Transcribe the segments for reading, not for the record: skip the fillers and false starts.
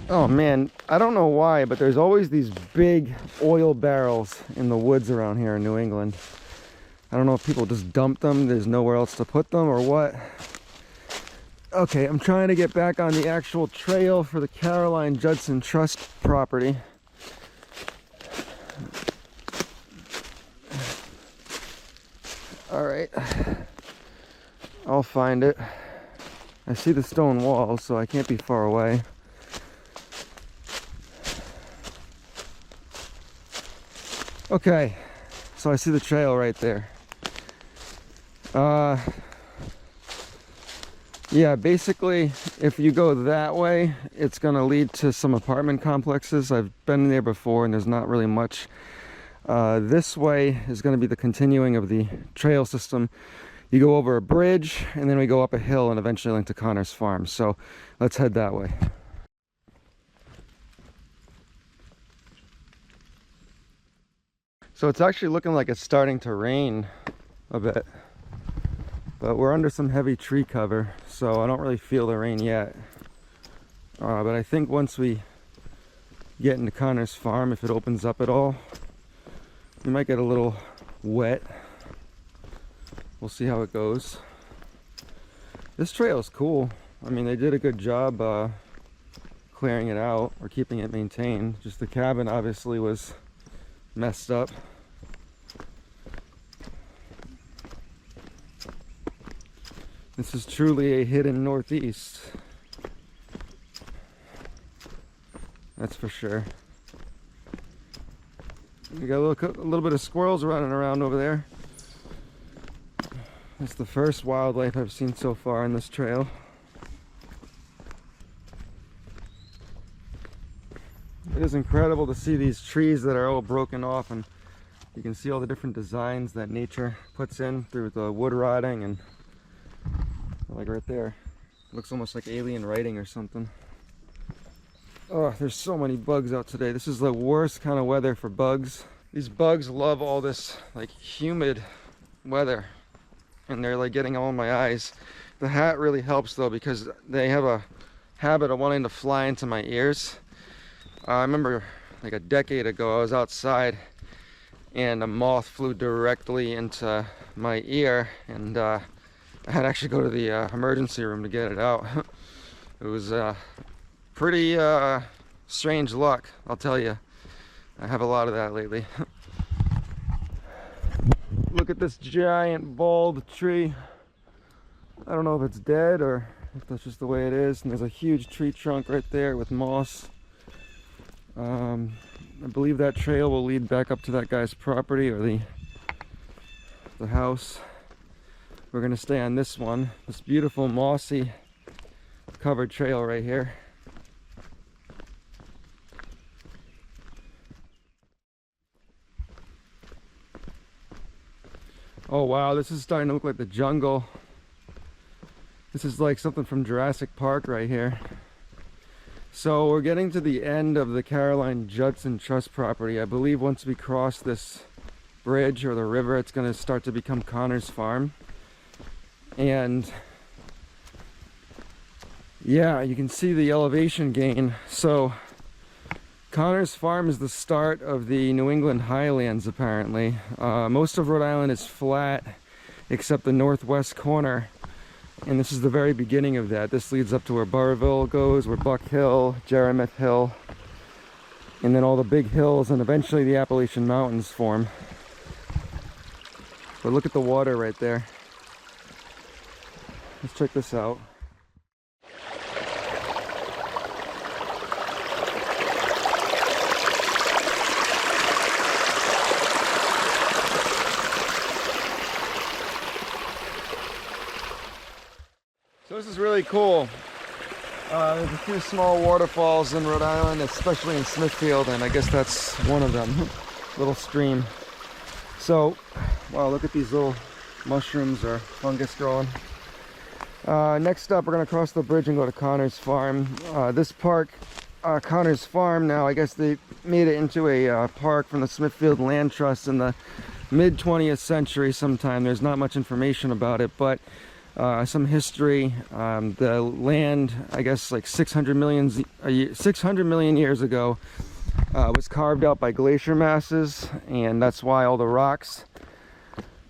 Oh man, I don't know why, but there's always these big oil barrels in the woods around here in New England. I don't know if people just dump them, there's nowhere else to put them or what. Okay, I'm trying to get back on the actual trail for the Caroline Judson Trust property. All right, I'll find it. I see the stone wall, so I can't be far away. Okay, so I see the trail right there. Yeah, basically, if you go that way, it's gonna lead to some apartment complexes. I've been there before and there's not really much. This way is gonna be the continuing of the trail system. You go over a bridge and then we go up a hill and eventually link to Connor's farm. So let's head that way. So it's actually looking like it's starting to rain a bit, but we're under some heavy tree cover, so I don't really feel the rain yet. But I think once we get into Connor's farm, if it opens up at all, we might get a little wet. We'll see how it goes. This trail is cool. I mean, they did a good job clearing it out or keeping it maintained. Just the cabin obviously was messed up. This is truly a hidden northeast. That's for sure. We got a little bit of squirrels running around over there. That's the first wildlife I've seen so far on this trail. It is incredible to see these trees that are all broken off, and you can see all the different designs that nature puts in through the wood rotting, and like right there, looks almost like alien writing or something. Oh, there's so many bugs out today. This is the worst kind of weather for bugs. These bugs love all this like humid weather, and they're like getting all in my eyes. The hat really helps though, because they have a habit of wanting to fly into my ears. I remember like a decade ago I was outside and a moth flew directly into my ear, and I had to actually go to the emergency room to get it out. It was pretty strange luck, I'll tell you. I have a lot of that lately. Look at this giant bald tree. I don't know if it's dead or if that's just the way it is. And there's a huge tree trunk right there with moss. I believe that trail will lead back up to that guy's property or the house. We're gonna stay on this one, this beautiful mossy covered trail right here. Oh wow, this is starting to look like the jungle. This is like something from Jurassic Park right here. So we're getting to the end of the Caroline Judson Trust property. I believe once we cross this bridge or the river, it's going to start to become Connor's farm. And yeah, you can see the elevation gain. So Connor's farm is the start of the New England highlands apparently. Most of Rhode Island is flat except the northwest corner. And this is the very beginning of that. This leads up to where Burrville goes, where Buck Hill, Jeremith Hill, and then all the big hills, and eventually the Appalachian Mountains form. But look at the water right there. Let's check this out. So this is really cool. There's a few small waterfalls in Rhode Island, especially in Smithfield, and I guess that's one of them. Little stream. So, wow, look at these little mushrooms or fungus growing. Next up, we're gonna cross the bridge and go to Connor's farm. This park, Connor's farm now, I guess they made it into a park from the Smithfield Land Trust in the mid-20th century sometime. There's not much information about it, but some history. The land, I guess like 600 million years ago, was carved out by glacier masses, and that's why all the rocks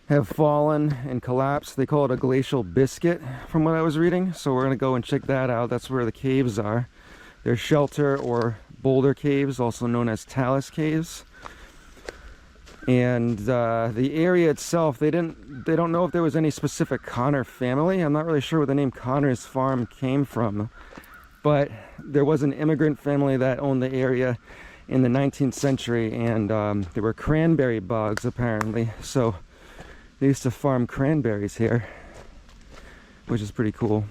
have fallen and collapsed. They call it a glacial biscuit from what I was reading, so we're gonna go and check that out. That's where the caves are. They're shelter or boulder caves, also known as talus caves. And the area itself, they don't know if there was any specific Connor family. I'm not really sure where the name Connor's Farm came from, but there was an immigrant family that owned the area in the 19th century, and there were cranberry bogs apparently, so they used to farm cranberries here, which is pretty cool.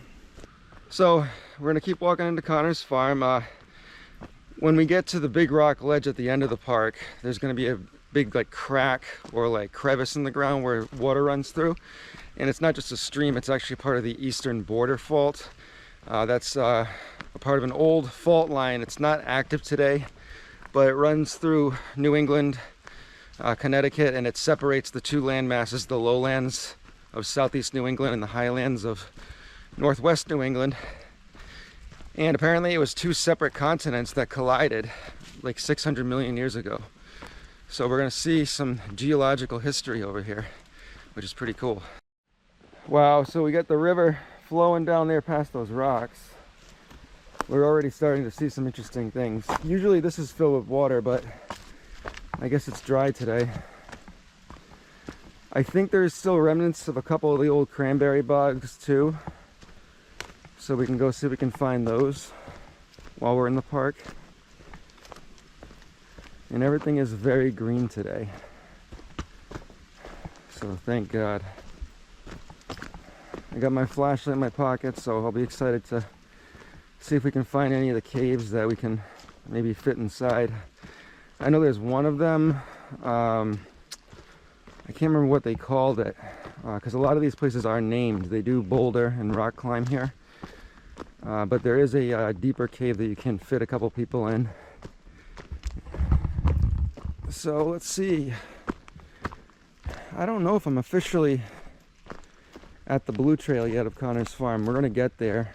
So we're gonna keep walking into Connor's Farm. When we get to the big rock ledge at the end of the park, there's gonna be a big like crack or like crevice in the ground where water runs through, and it's not just a stream, it's actually part of the eastern border fault. That's a part of an old fault line. It's not active today, but it runs through New England, Connecticut, and it separates the two land masses, the lowlands of southeast New England and the highlands of northwest New England. And apparently it was two separate continents that collided like 600 million years ago. So we're gonna see some geological history over here, which is pretty cool. Wow, so we got the river flowing down there past those rocks. We're already starting to see some interesting things. Usually this is filled with water, but I guess it's dry today. I think there's still remnants of a couple of the old cranberry bogs too. So we can go see if we can find those while we're in the park. And everything is very green today. So thank God. I got my flashlight in my pocket, so I'll be excited to see if we can find any of the caves that we can maybe fit inside. I know there's one of them. I can't remember what they called it, because a lot of these places are named. They do boulder and rock climb here. But there is a deeper cave that you can fit a couple people in. So let's see. I don't know if I'm officially at the blue trail yet of Connor's Farm. We're gonna get there.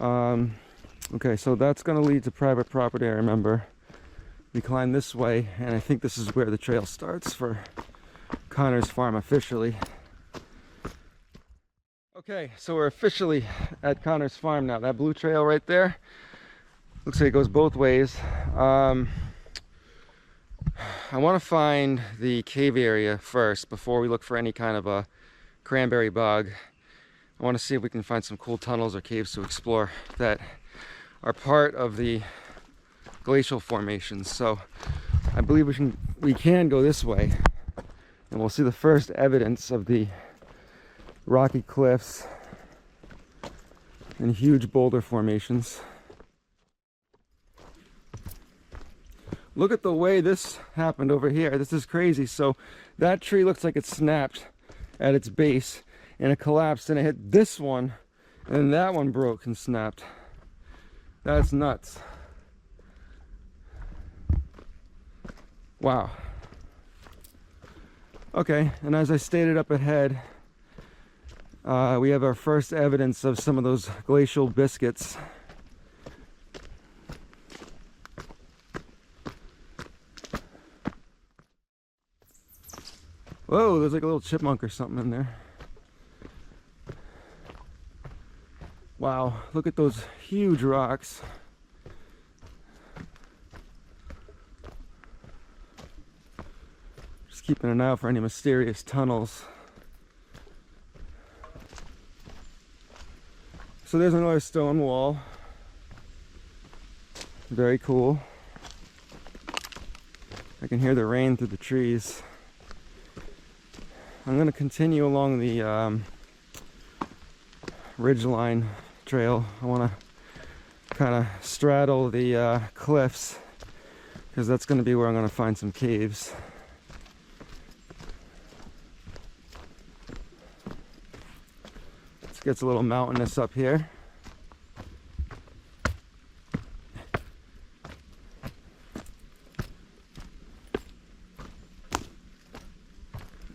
Okay, so that's gonna lead to private property, I remember. We climb this way, and I think this is where the trail starts for Connor's Farm officially. Okay, so we're officially at Connor's Farm now. That blue trail right there looks like it goes both ways. I want to find the cave area first before we look for any kind of a cranberry bog. I want to see if we can find some cool tunnels or caves to explore that are part of the glacial formations. So I believe we can go this way, and we'll see the first evidence of the rocky cliffs and huge boulder formations. Look at the way this happened over here. This is crazy. So that tree looks like it snapped at its base and it collapsed, and it hit this one, and then that one broke and snapped. That's nuts. Wow. Okay, and as I stated up ahead, we have our first evidence of some of those glacial biscuits. Whoa, there's like a little chipmunk or something in there. Wow, look at those huge rocks. Just keeping an eye out for any mysterious tunnels. So there's another stone wall. Very cool. I can hear the rain through the trees. I'm going to continue along the ridgeline trail. I want to kind of straddle the cliffs, because that's going to be where I'm going to find some caves. It gets a little mountainous up here.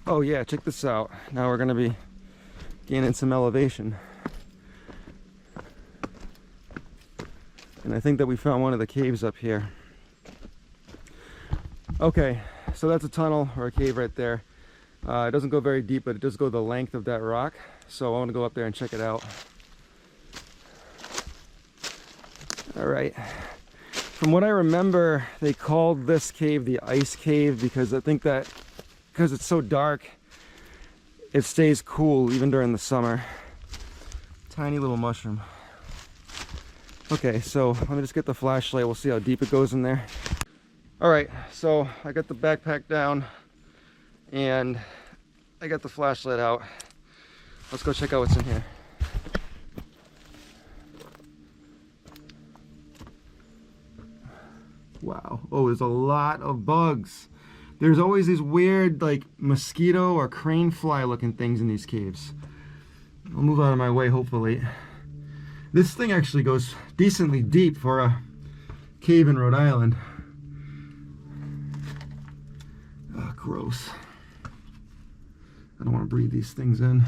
Oh yeah, check this out. Now we're going to be gaining some elevation. And I think that we found one of the caves up here. Okay, so that's a tunnel or a cave right there. It doesn't go very deep, but it does go the length of that rock. So I want to go up there and check it out. All right. From what I remember, they called this cave the ice cave because I think that because it's so dark, it stays cool even during the summer. Tiny little mushroom. Okay, so let me just get the flashlight. We'll see how deep it goes in there. All right, so I got the backpack down and I got the flashlight out. Let's go check out what's in here. Wow. Oh, there's a lot of bugs. There's always these weird like mosquito or crane fly looking things in these caves. I'll move out of my way, hopefully. This thing actually goes decently deep for a cave in Rhode Island. Oh, gross. I don't want to breathe these things in.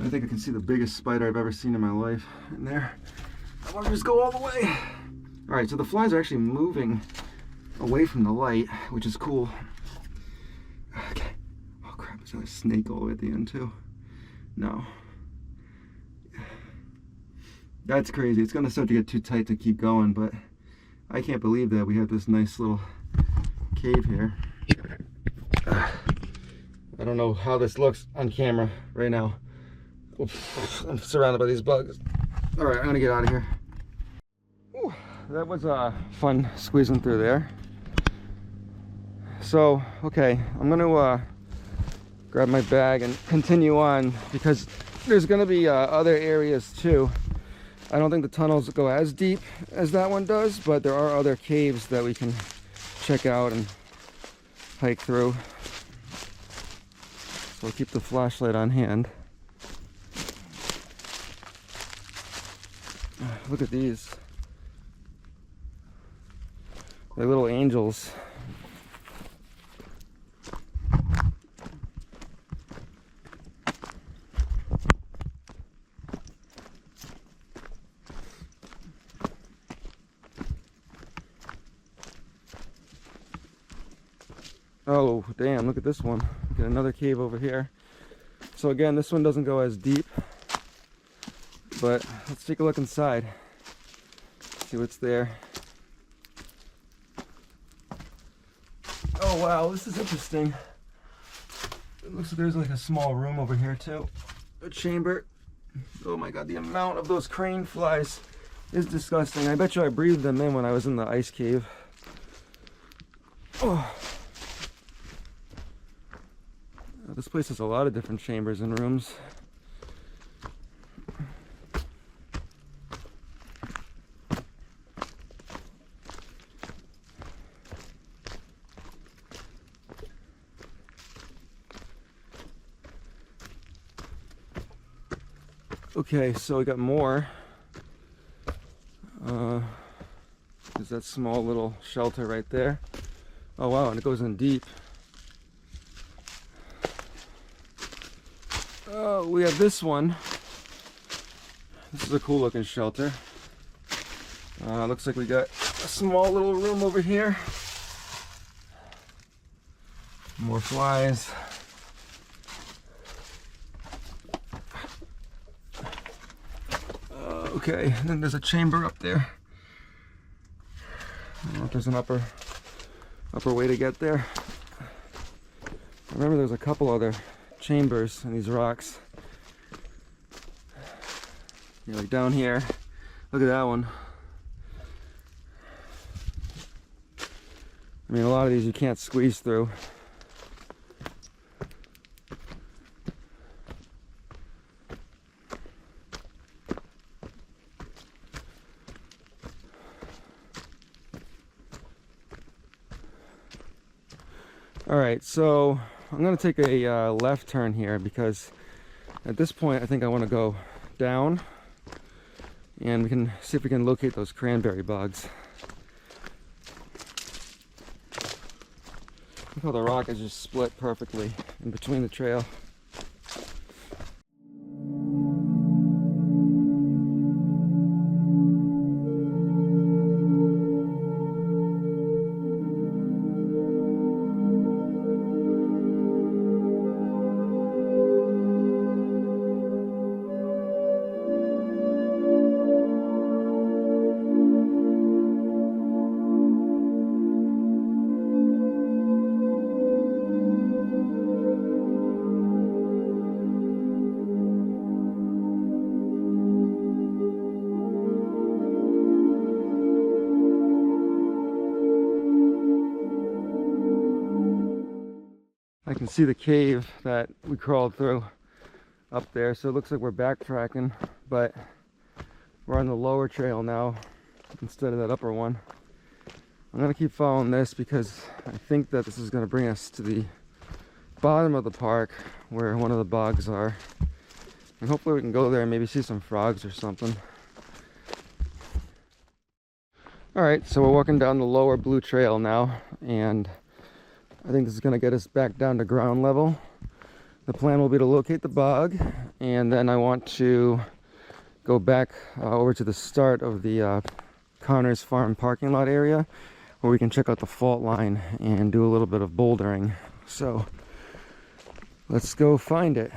I think I can see the biggest spider I've ever seen in my life in there. I want to just go all the way. Alright, so the flies are actually moving away from the light, which is cool. Okay. Oh crap, is there a snake all the way at the end too? No. That's crazy. It's gonna start to get too tight to keep going, but I can't believe that we have this nice little cave here. I don't know how this looks on camera right now. I'm surrounded by these bugs. Alright, I'm gonna get out of here. Whew, that was fun squeezing through there. So, okay, I'm gonna grab my bag and continue on because there's gonna be other areas too. I don't think the tunnels go as deep as that one does, but there are other caves that we can check out and hike through. So I'll keep the flashlight on hand. Look at these. They're little angels. Oh, damn, look at this one. Got another cave over here. So again, this one doesn't go as deep, but let's take a look inside. See what's there. Oh wow, this is interesting. It looks like there's like a small room over here too. A chamber. Oh my god, the amount of those crane flies is disgusting. I bet you I breathed them in when I was in the ice cave. Oh. This place has a lot of different chambers and rooms. Okay, so we got more. There's that small little shelter right there. Oh wow, and it goes in deep. Oh, we have this one. This is a cool looking shelter. Looks like we got a small little room over here. More flies. Okay, and then there's a chamber up there. I don't know if there's an upper way to get there. I remember there's a couple other chambers in these rocks. Yeah, like down here. Look at that one. I mean, a lot of these you can't squeeze through. Alright, so I'm going to take a left turn here because at this point I think I want to go down and we can see if we can locate those cranberry bogs. Look how the rock is just split perfectly in between the trail. can see the cave that we crawled through up there, so it looks like we're backtracking, but we're on the lower trail now instead of that upper one. I'm gonna keep following this because I think that this is gonna bring us to the bottom of the park where one of the bogs are, and hopefully we can go there and maybe see some frogs or something. All right, so we're walking down the lower blue trail now, and I think this is gonna get us back down to ground level. The plan will be to locate the bog, and then I want to go back over to the start of the Connor's Farm parking lot area where we can check out the fault line and do a little bit of bouldering. So let's go find it.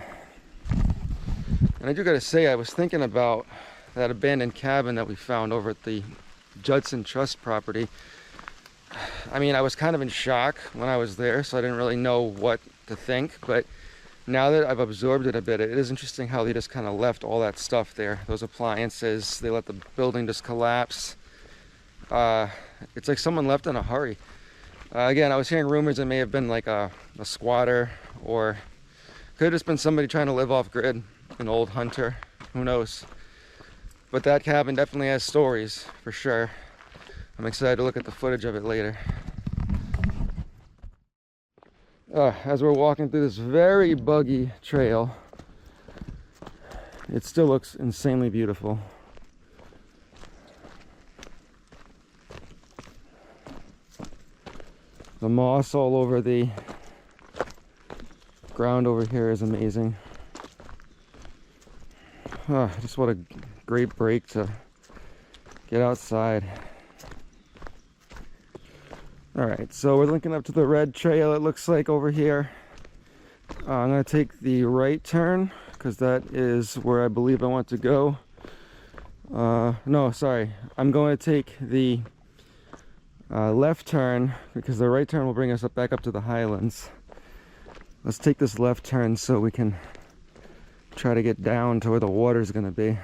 And I do gotta say, I was thinking about that abandoned cabin that we found over at the Judson Trust property. I mean, I was kind of in shock when I was there, so I didn't really know what to think, but now that I've absorbed it a bit, it is interesting how they just kind of left all that stuff there. Those appliances, they let the building just collapse. It's like someone left in a hurry. Again, I was hearing rumors it may have been like a squatter, or could have just been somebody trying to live off grid, an old hunter, who knows. But that cabin definitely has stories, for sure. I'm excited to look at the footage of it later. As we're walking through this very buggy trail, it still looks insanely beautiful. The moss all over the ground over here is amazing. Just what a great break to get outside. Alright, so we're linking up to the red trail, it looks like, over here. I'm going to take the right turn because that is where I believe I want to go. No, sorry. I'm going to take the left turn because the right turn will bring us back up to the highlands. Let's take this left turn so we can try to get down to where the water is going to be.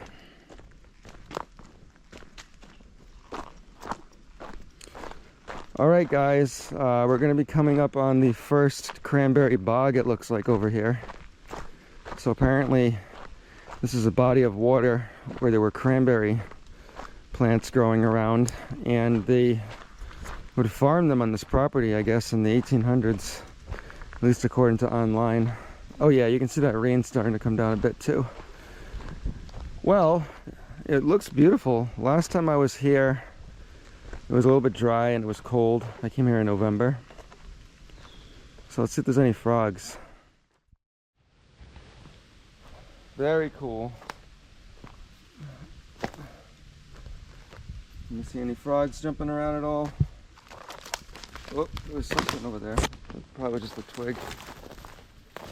All right, guys, we're going to be coming up on the first cranberry bog, it looks like, over here. So apparently this is a body of water where there were cranberry plants growing around, and they would farm them on this property, I guess, in the 1800s, at least according to online. Oh yeah, you can see that rain starting to come down a bit too. Well, it looks beautiful. Last time I was here, it was a little bit dry and it was cold. I came here in November. So let's see if there's any frogs. Very cool. Can you see any frogs jumping around at all? Oh, there was something over there. Probably just a twig.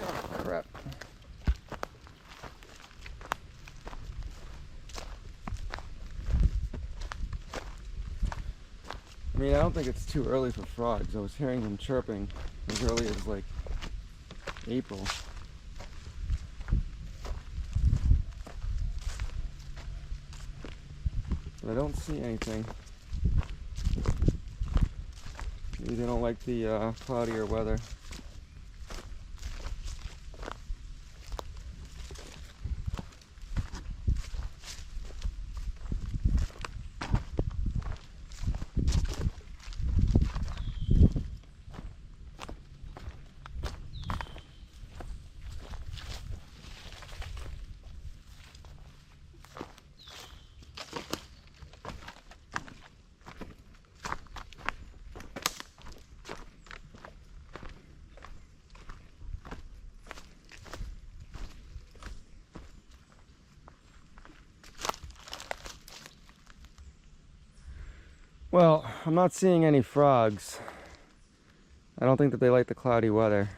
Oh, crap. I mean, I don't think it's too early for frogs. I was hearing them chirping as early as like April. But I don't see anything. Maybe they don't like the cloudier weather. Well, I'm not seeing any frogs. I don't think that they like the cloudy weather.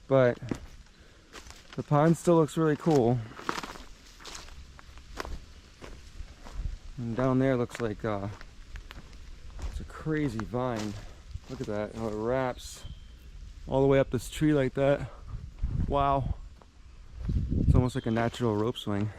But the pond still looks really cool. And down there looks like it's a crazy vine. Look at that, how it wraps all the way up this tree like that. Wow. It's almost like a natural rope swing.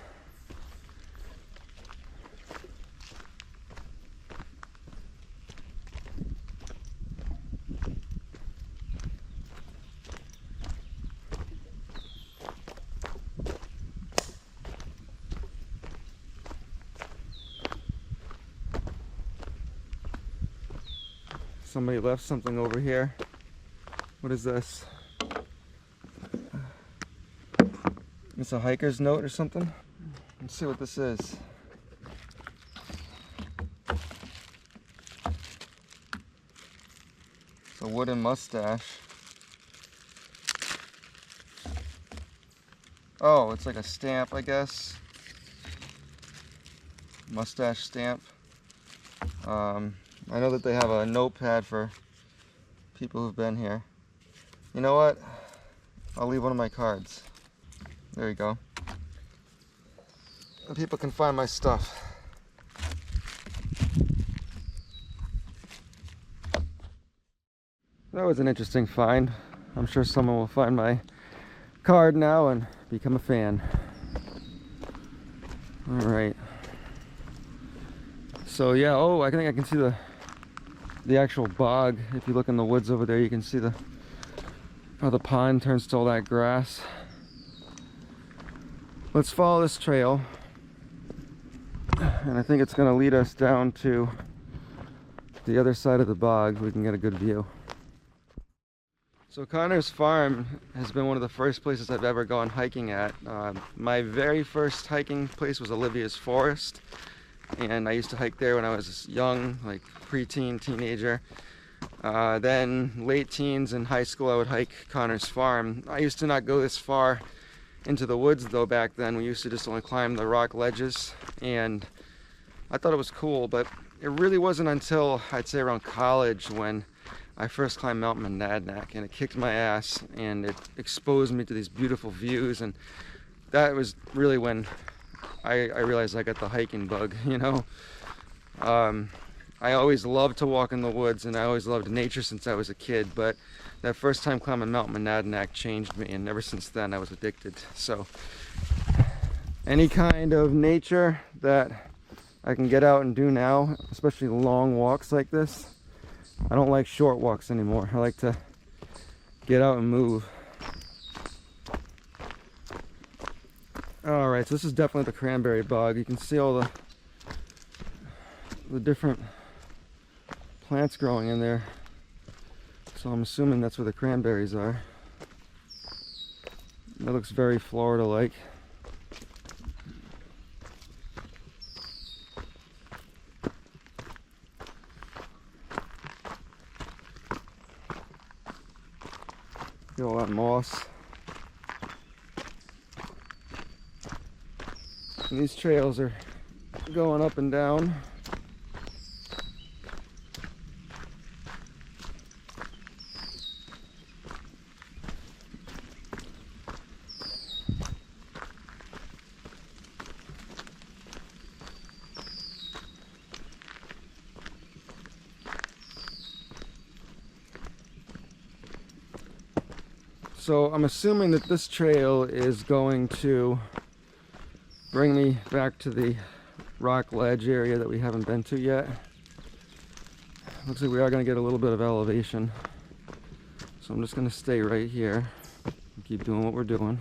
somebody left something over here. What is this? It's a hiker's note or something? Let's see what this is. It's a wooden mustache. Oh, it's like a stamp, I guess. Mustache stamp. I know that they have a notepad for people who've been here. You know what? I'll leave one of my cards. There you go. And people can find my stuff. That was an interesting find. I'm sure someone will find my card now and become a fan. Alright. So yeah, oh, I think I can see the actual bog. If you look in the woods over there, you can see how the pond turns to all that grass. Let's follow this trail. And I think it's going to lead us down to the other side of the bog. We can get a good view. So Connor's Farm has been one of the first places I've ever gone hiking at. My very first hiking place was Olivia's Forest, and I used to hike there when I was young, like preteen, teenager. Then late teens and high school I would hike Connor's Farm. I used to not go this far into the woods though back then. We used to just only climb the rock ledges, and I thought it was cool, but it really wasn't until I'd say around college when I first climbed Mount Monadnock, and it kicked my ass and it exposed me to these beautiful views, and that was really when I realized I got the hiking bug, you know. I always loved to walk in the woods and I always loved nature since I was a kid, but that first time climbing Mount Monadnock changed me, and ever since then I was addicted. So any kind of nature that I can get out and do now, especially long walks like this. I don't like short walks anymore. I like to get out and move. Alright, so this is definitely the cranberry bog. You can see all the different plants growing in there. So I'm assuming that's where the cranberries are. That looks very Florida-like. Got all that moss. And these trails are going up and down. So I'm assuming that this trail is going to bring me back to the rock ledge area that we haven't been to yet. Looks like we are going to get a little bit of elevation. So I'm just going to stay right here and keep doing what we're doing.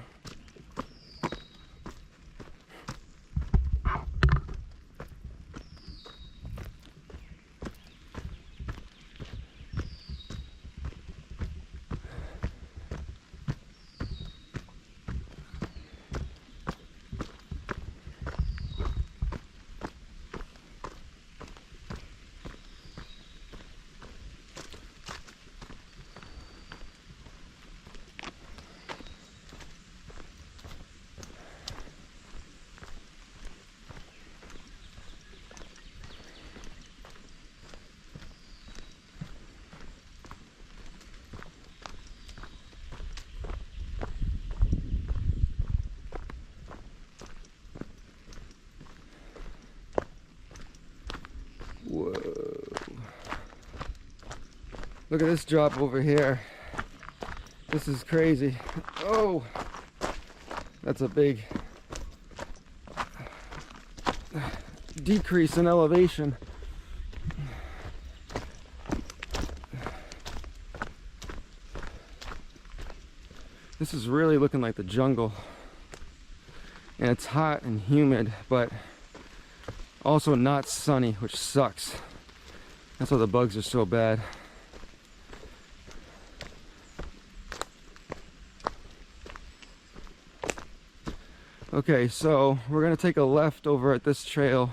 Whoa. Look at this drop over here. This is crazy. Oh, that's a big decrease in elevation. This is really looking like the jungle. And it's hot and humid, but also not sunny, which sucks. That's why the bugs are so bad. Okay, so we're gonna take a left over at this trail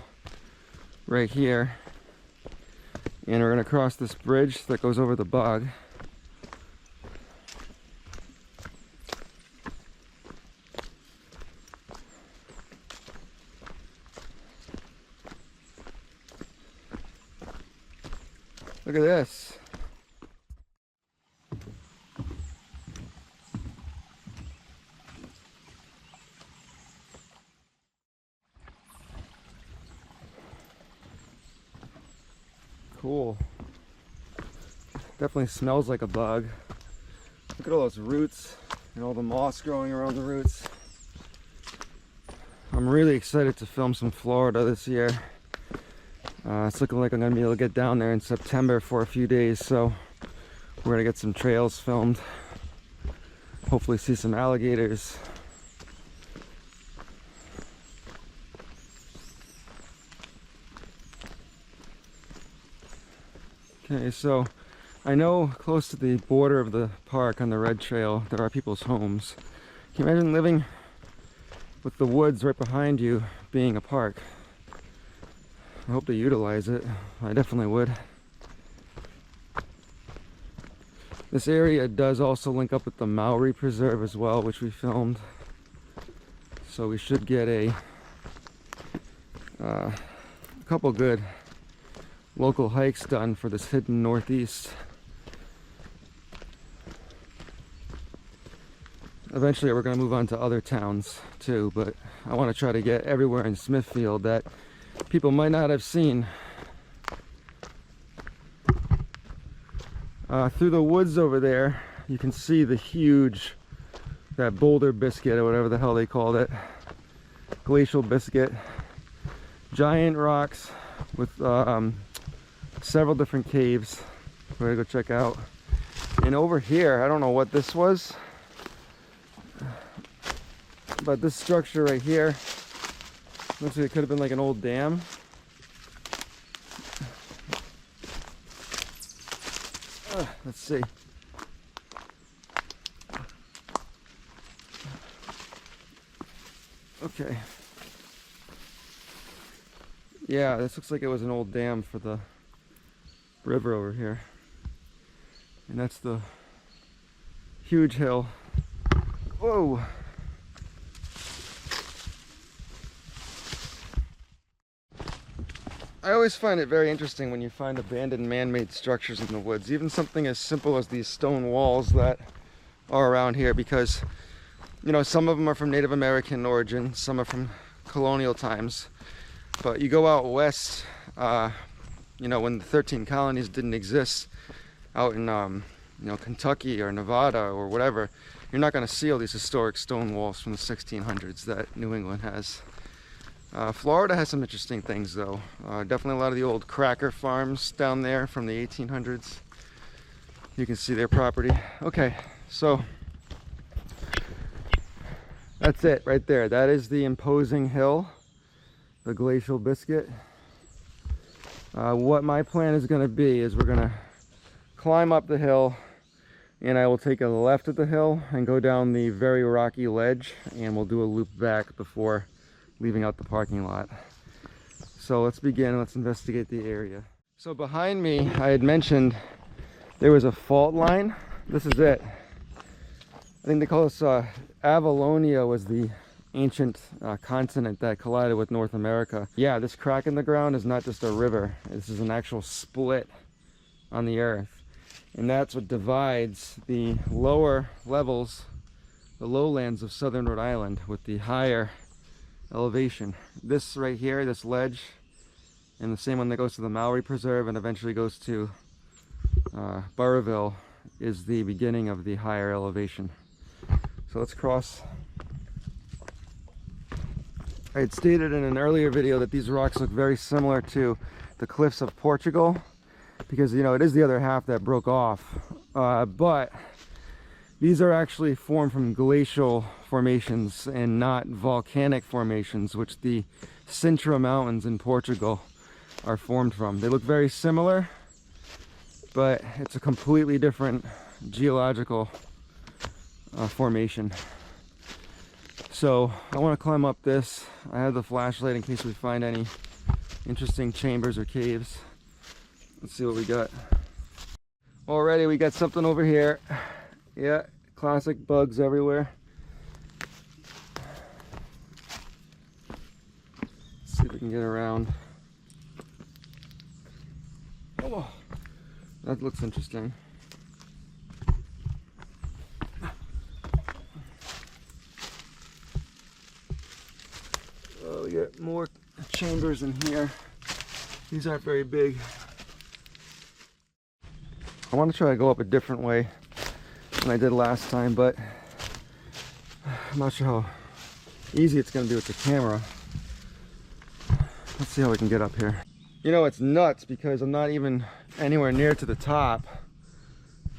right here, and we're gonna cross this bridge that goes over the bog. Look at this. Cool. Definitely smells like a bug. Look at all those roots and all the moss growing around the roots. I'm really excited to film some Florida this year. It's looking like I'm gonna be able to get down there in September for a few days, so we're gonna get some trails filmed. Hopefully see some alligators. Okay, so I know close to the border of the park on the Red Trail there are people's homes. Can you imagine living with the woods right behind you being a park? I hope they utilize it. I definitely would. This area does also link up with the Maori Preserve as well, which we filmed. So we should get a couple good local hikes done for this hidden northeast. Eventually we're going to move on to other towns too, but I want to try to get everywhere in Smithfield that people might not have seen. Through the woods over there you can see the huge, that boulder biscuit or whatever the hell they called it, glacial biscuit, giant rocks with several different caves we're gonna go check out. And over here, I don't know what this was, but this structure right here looks like it could have been like an old dam. Let's see. Okay. Yeah, this looks like it was an old dam for the river over here. And that's the huge hill. Whoa! I always find it very interesting when you find abandoned man-made structures in the woods, even something as simple as these stone walls that are around here, because, you know, some of them are from Native American origin, some are from colonial times, but you go out west, you know, when the 13 colonies didn't exist, out in, you know, Kentucky or Nevada or whatever, you're not going to see all these historic stone walls from the 1600s that New England has. Florida has some interesting things though. Definitely a lot of the old cracker farms down there from the 1800s. You can see their property. Okay, so that's it right there. That is the imposing hill, the Glacial Biscuit. What my plan is going to be is we're going to climb up the hill, and I will take a left at the hill and go down the very rocky ledge, and we'll do a loop back before leaving out the parking lot. So let's begin. Let's investigate the area. So behind me, I had mentioned there was a fault line. This is it. I think they call this Avalonia was the ancient continent that collided with North America. Yeah, this crack in the ground is not just a river. This is an actual split on the earth. And that's what divides the lower levels, the lowlands of southern Rhode Island, with the higher elevation. This right here, this ledge, and the same one that goes to the Maori Preserve and eventually goes to Burrville, is the beginning of the higher elevation. So let's cross. I had stated in an earlier video that these rocks look very similar to the cliffs of Portugal, because, you know, it is the other half that broke off, but these are actually formed from glacial formations and not volcanic formations, which the Sintra Mountains in Portugal are formed from. They look very similar, but it's a completely different geological formation. So I want to climb up this. I have the flashlight in case we find any interesting chambers or caves. Let's see what we got. Already we got something over here. Yeah, classic bugs everywhere. Let's see if we can get around. Oh, that looks interesting. Oh, we got more chambers in here. These aren't very big. I want to try to go up a different way than I did last time, but I'm not sure how easy it's going to be with the camera. Let's see how we can get up here. You know, it's nuts because I'm not even anywhere near to the top,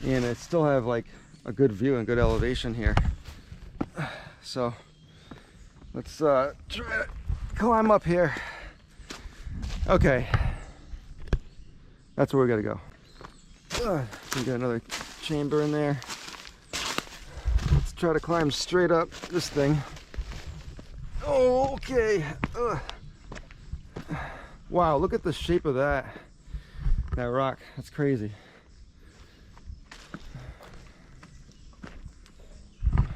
and I still have like a good view and good elevation here. So let's try to climb up here. Okay, that's where we gotta go. We got another chamber in there. Let's try to climb straight up this thing. Oh, okay. Wow, look at the shape of that rock. That's crazy.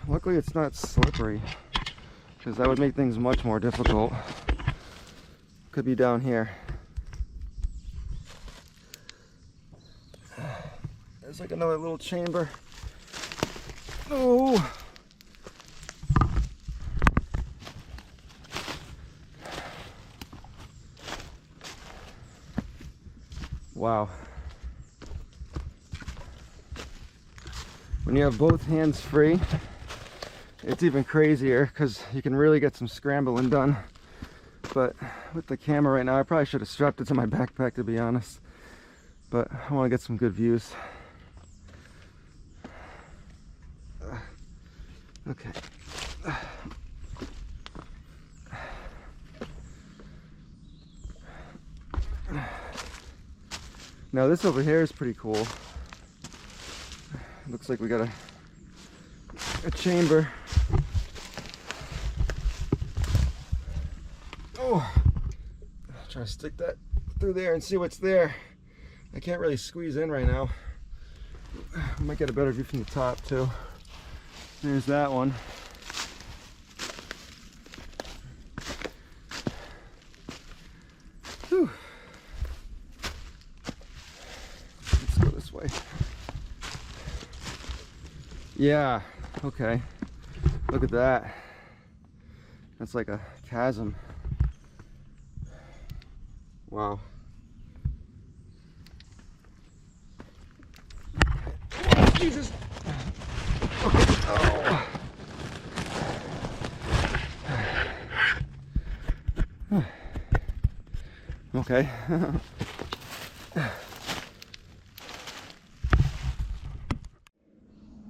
Luckily it's not slippery, because that would make things much more difficult. Could be down here. There's like another little chamber. Oh! Wow. When you have both hands free, it's even crazier because you can really get some scrambling done. But with the camera right now, I probably should have strapped it to my backpack, to be honest. But I want to get some good views. Okay. Now this over here is pretty cool. Looks like we got a chamber. Oh, try to stick that through there and see what's there. I can't really squeeze in right now. I might get a better view from the top too. There's that one. Whew. Let's go this way. Yeah, okay. Look at that. That's like a chasm. Wow. Oh, Jesus. Okay. Oh. Okay.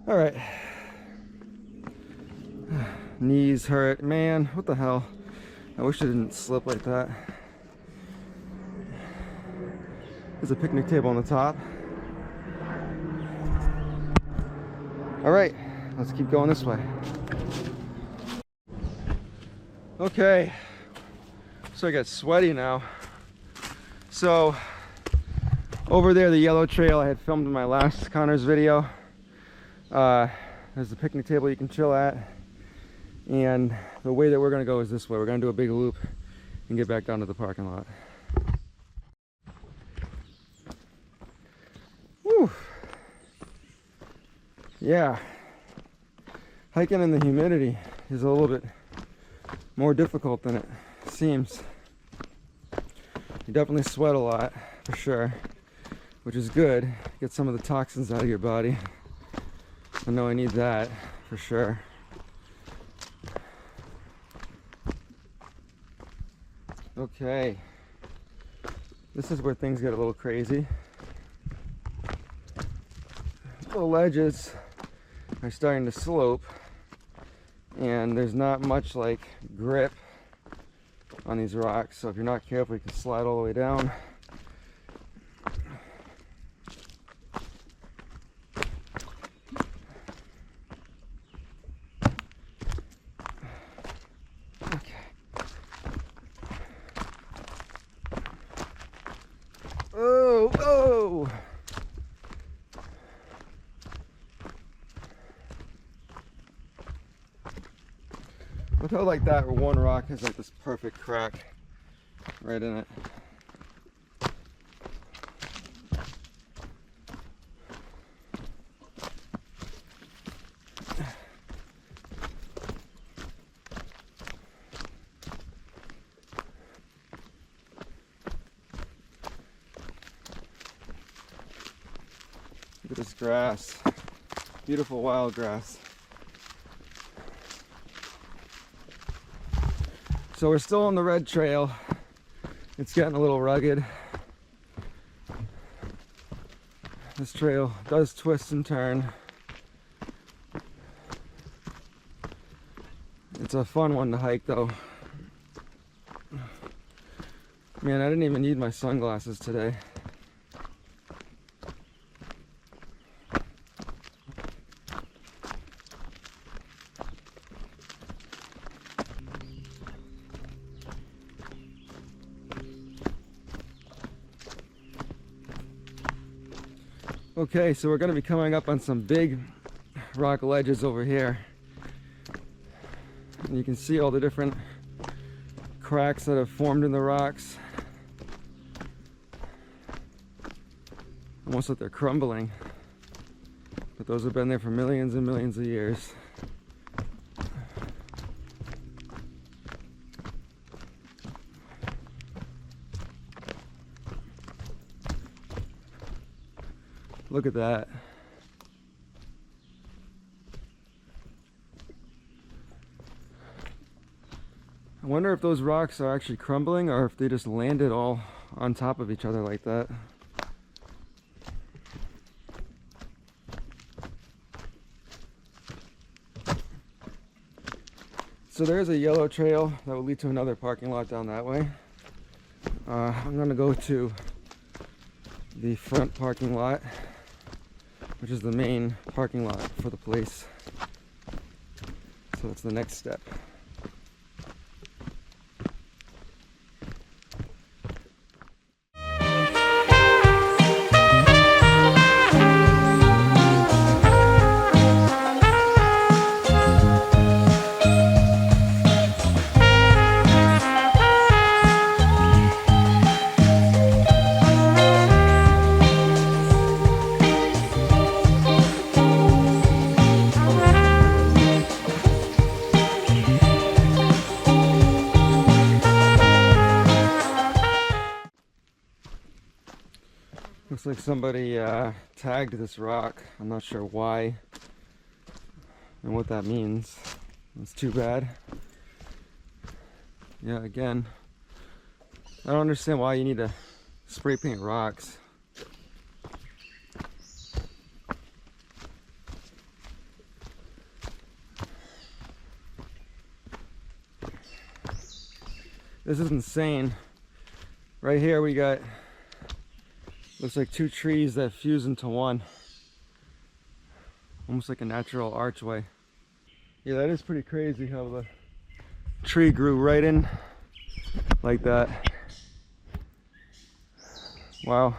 All right. Knees hurt. Man, what the hell? I wish I didn't slip like that. There's a picnic table on the top. All right, let's keep going this way. Okay, so I got sweaty now. So over there, the yellow trail I had filmed in my last Connors video. There's a picnic table you can chill at, and the way that we're gonna go is this way. We're gonna do a big loop and get back down to the parking lot. Whew. Yeah, hiking in the humidity is a little bit more difficult than it seems. You definitely sweat a lot, for sure, which is good. Get some of the toxins out of your body. I know I need that, for sure. Okay, this is where things get a little crazy. The ledges are starting to slope, and there's not much like grip on these rocks, so if you're not careful you can slide all the way down. whoa, whoa! Look how like that one rock has like this perfect crack right in it. Look at this grass. Beautiful wild grass. So we're still on the red trail. It's getting a little rugged. This trail does twist and turn. It's a fun one to hike though. Man, I didn't even need my sunglasses today. Okay, so we're going to be coming up on some big rock ledges over here. And you can see all the different cracks that have formed in the rocks. Almost like they're crumbling. But those have been there for millions and millions of years. Look at that. I wonder if those rocks are actually crumbling or if they just landed all on top of each other like that. So there's a yellow trail that will lead to another parking lot down that way. I'm going to go to the front parking lot, which is the main parking lot for the place. So that's the next step. Looks like somebody tagged this rock. I'm not sure why and what that means. It's too bad. Yeah, again, I don't understand why you need to spray paint rocks. This is insane. Right here we got, looks like two trees that fuse into one. Almost like a natural archway. Yeah, that is pretty crazy how the tree grew right in like that. Wow.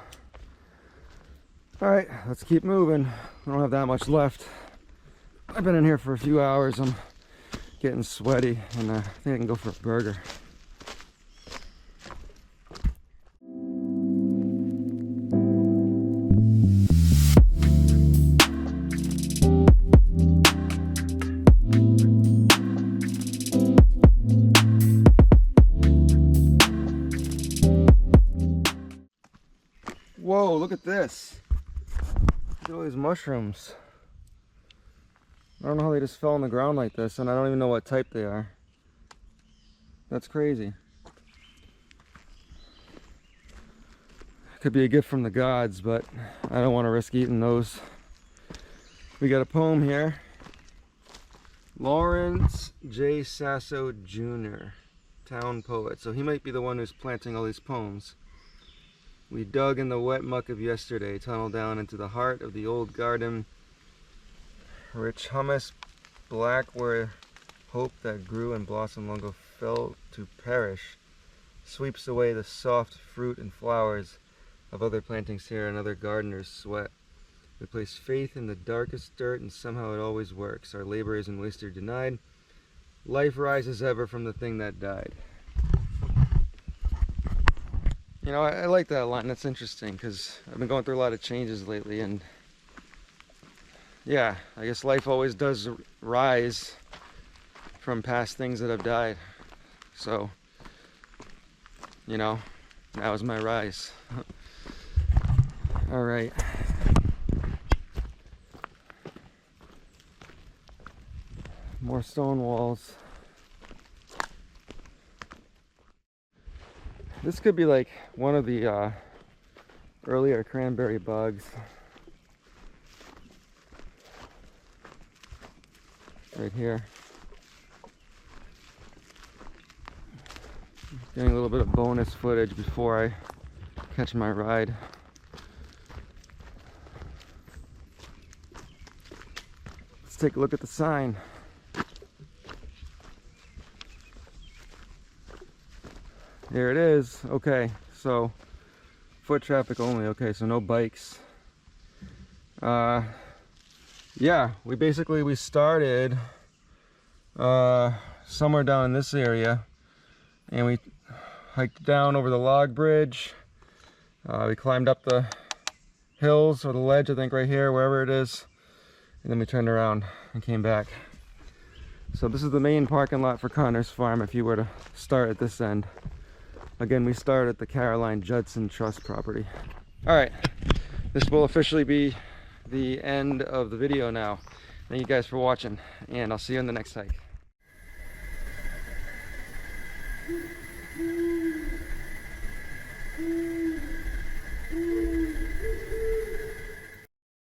All right, let's keep moving. I don't have that much left. I've been in here for a few hours. I'm getting sweaty and I think I can go for a burger. Whoa, look at this. Look at all these mushrooms. I don't know how they just fell on the ground like this, and I don't even know what type they are. That's crazy. Could be a gift from the gods, but I don't want to risk eating those. We got a poem here. Lawrence J. Sasso Jr., town poet. So he might be the one who's planting all these poems. We dug in the wet muck of yesterday, tunneled down into the heart of the old garden. Rich hummus, black where hope that grew and blossomed long ago fell to perish, sweeps away the soft fruit and flowers, of other plantings here and other gardeners' sweat. We place faith in the darkest dirt, and somehow it always works. Our labor isn't wasted or denied. Life rises ever from the thing that died. You know, I like that line. That's interesting because I've been going through a lot of changes lately, and yeah, I guess life always does rise from past things that have died. So, you know, that was my rise. All right. More stone walls. This could be like one of the earlier cranberry bugs. Right here. Getting a little bit of bonus footage before I catch my ride. Let's take a look at the sign. There it is. Okay, so foot traffic only. Okay, so no bikes. Yeah, we started somewhere down in this area, and we hiked down over the log bridge. We climbed up the hills or the ledge, I think right here, wherever it is, and then we turned around and came back. So this is the main parking lot for Connor's farm if you were to start at this end. Again, we start at the Caroline Judson Trust property. All right, this will officially be the end of the video now. Thank you guys for watching, and I'll see you on the next hike.